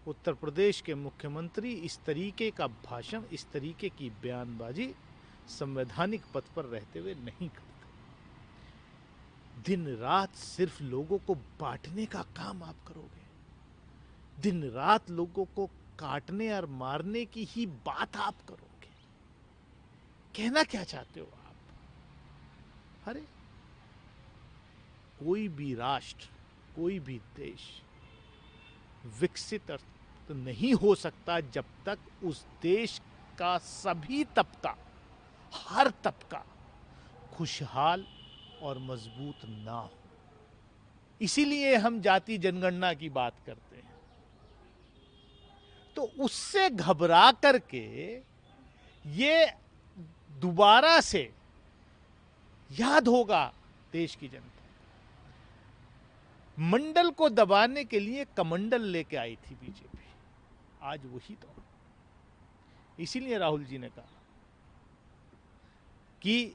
उत्तर प्रदेश के मुख्यमंत्री इस तरीके का भाषण, इस तरीके की बयानबाजी संवैधानिक पद पर रहते हुए नहीं करते। दिन रात सिर्फ लोगों को बांटने का काम आप करोगे, दिन रात लोगों को काटने और मारने की ही बात आप करोगे। कहना क्या चाहते हो आप? अरे कोई भी राष्ट्र, कोई भी देश विकसित तो नहीं हो सकता जब तक उस देश का सभी तबका, हर तबका खुशहाल और मजबूत ना हो। इसीलिए हम जाति जनगणना की बात करते हैं। तो उससे घबरा करके ये दोबारा से याद होगा देश की जनता, मंडल को दबाने के लिए कमंडल लेके आई थी बीजेपी, आज वही तो। इसीलिए राहुल जी ने कहा कि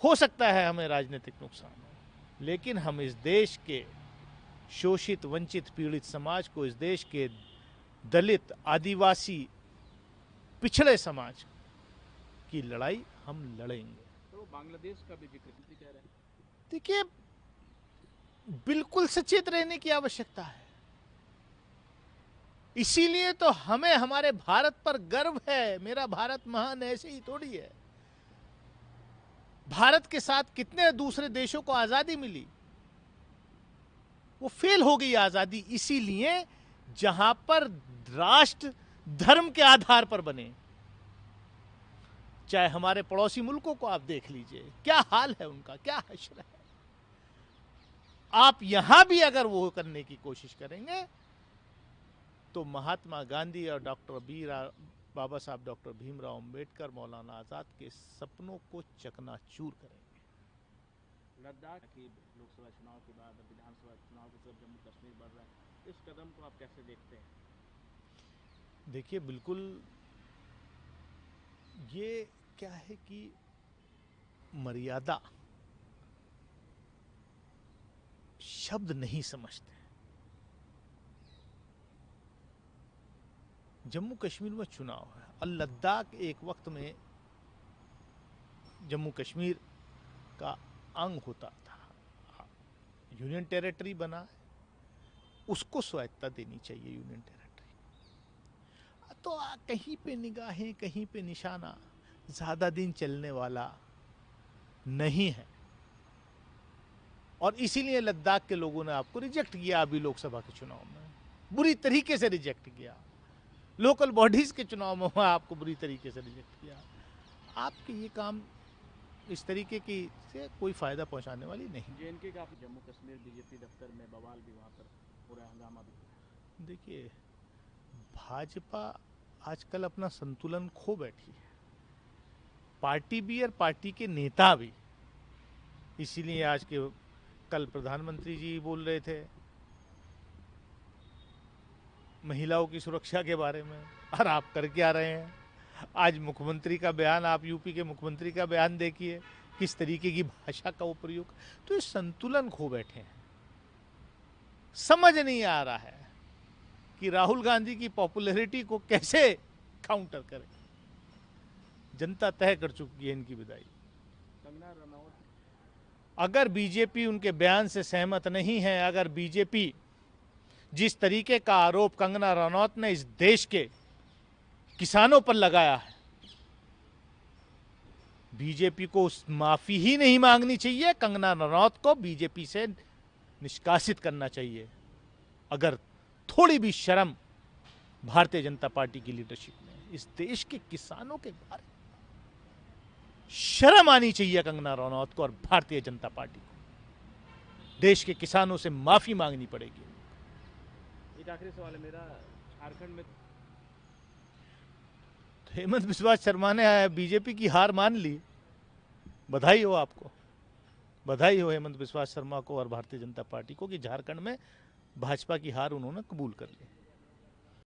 हो सकता है हमें राजनीतिक नुकसान हो, लेकिन हम इस देश के शोषित, वंचित, पीड़ित समाज को, इस देश के दलित, आदिवासी, पिछड़े समाज की लड़ाई हम लड़ेंगे। तो बांग्लादेश का भी जिक्र कह रहे हैं। देखिए, बिल्कुल सचेत रहने की आवश्यकता है। इसीलिए तो हमें हमारे भारत पर गर्व है। मेरा भारत महान ऐसे ही थोड़ी है। भारत के साथ कितने दूसरे देशों को आजादी मिली, वो फेल हो गई आजादी इसीलिए जहां पर राष्ट्र धर्म के आधार पर बने। चाहे हमारे पड़ोसी मुल्कों को आप देख लीजिए, क्या हाल है उनका, क्या हश्र है। आप यहां भी अगर वो करने की कोशिश करेंगे तो महात्मा गांधी और बाबा साहब डॉक्टर भीमराव अंबेडकर, मौलाना आजाद के सपनों को चकनाचूर करेंगे। लद्दाख की लोकसभा चुनाव के बाद विधानसभा चुनाव की तरफ जम्मू कश्मीर बढ़ रहा है, इस कदम को आप कैसे देखते हैं? देखिए, बिल्कुल ये क्या है कि मर्यादा शब्द नहीं समझते। जम्मू कश्मीर में चुनाव है और लद्दाख एक वक्त में जम्मू कश्मीर का अंग होता था, यूनियन टेरिटरी बना है, उसको स्वायत्ता देनी चाहिए यूनियन टेरिटरी। तो कहीं पे निगाहें, कहीं पे निशाना ज्यादा दिन चलने वाला नहीं है और इसीलिए लद्दाख के लोगों ने आपको रिजेक्ट किया। अभी लोकसभा के चुनाव में बुरी तरीके से रिजेक्ट किया, लोकल बॉडीज के चुनाव में आपको बुरी तरीके से रिजेक्ट किया। आपके ये काम इस तरीके की से कोई फायदा पहुंचाने वाली नहीं। जेएनके का जम्मू कश्मीर बीजेपी दफ्तर में बवाल भी, वहां पर पूरा हंगामा भी। देखिए, भाजपा आजकल अपना संतुलन खो बैठी है, पार्टी भी और पार्टी के नेता भी। इसीलिए आज के कल प्रधानमंत्री जी बोल रहे थे महिलाओं की सुरक्षा के बारे में, और आप कर क्या रहे हैं? आज मुख्यमंत्री का बयान, आप यूपी के मुख्यमंत्री का बयान देखिए, किस तरीके की भाषा का उपयोग। तो ये संतुलन खो बैठे हैं। समझ नहीं आ रहा है कि राहुल गांधी की पॉपुलैरिटी को कैसे काउंटर करें। जनता तय कर चुकी है इनकी विदाई। कंगना रनौत, अगर बीजेपी उनके बयान से सहमत नहीं है, अगर बीजेपी जिस तरीके का आरोप कंगना रनौत ने इस देश के किसानों पर लगाया है, बीजेपी को उस माफी ही नहीं मांगनी चाहिए, कंगना रनौत को बीजेपी से निष्कासित करना चाहिए। अगर थोड़ी भी शर्म भारतीय जनता पार्टी की लीडरशिप में, इस देश के किसानों के बारे में शर्म आनी चाहिए कंगना रनौत को और भारतीय जनता पार्टी को। देश के किसानों से माफी मांगनी पड़ेगी। एक आखिरी सवाल है मेरा, झारखंड में हेमंत बिस्वा शर्मा ने बीजेपी की हार मान ली, बधाई हो आपको, बधाई हो हेमंत बिस्वा शर्मा को और भारतीय जनता पार्टी को कि झारखंड में भाजपा की हार उन्होंने कबूल कर ली।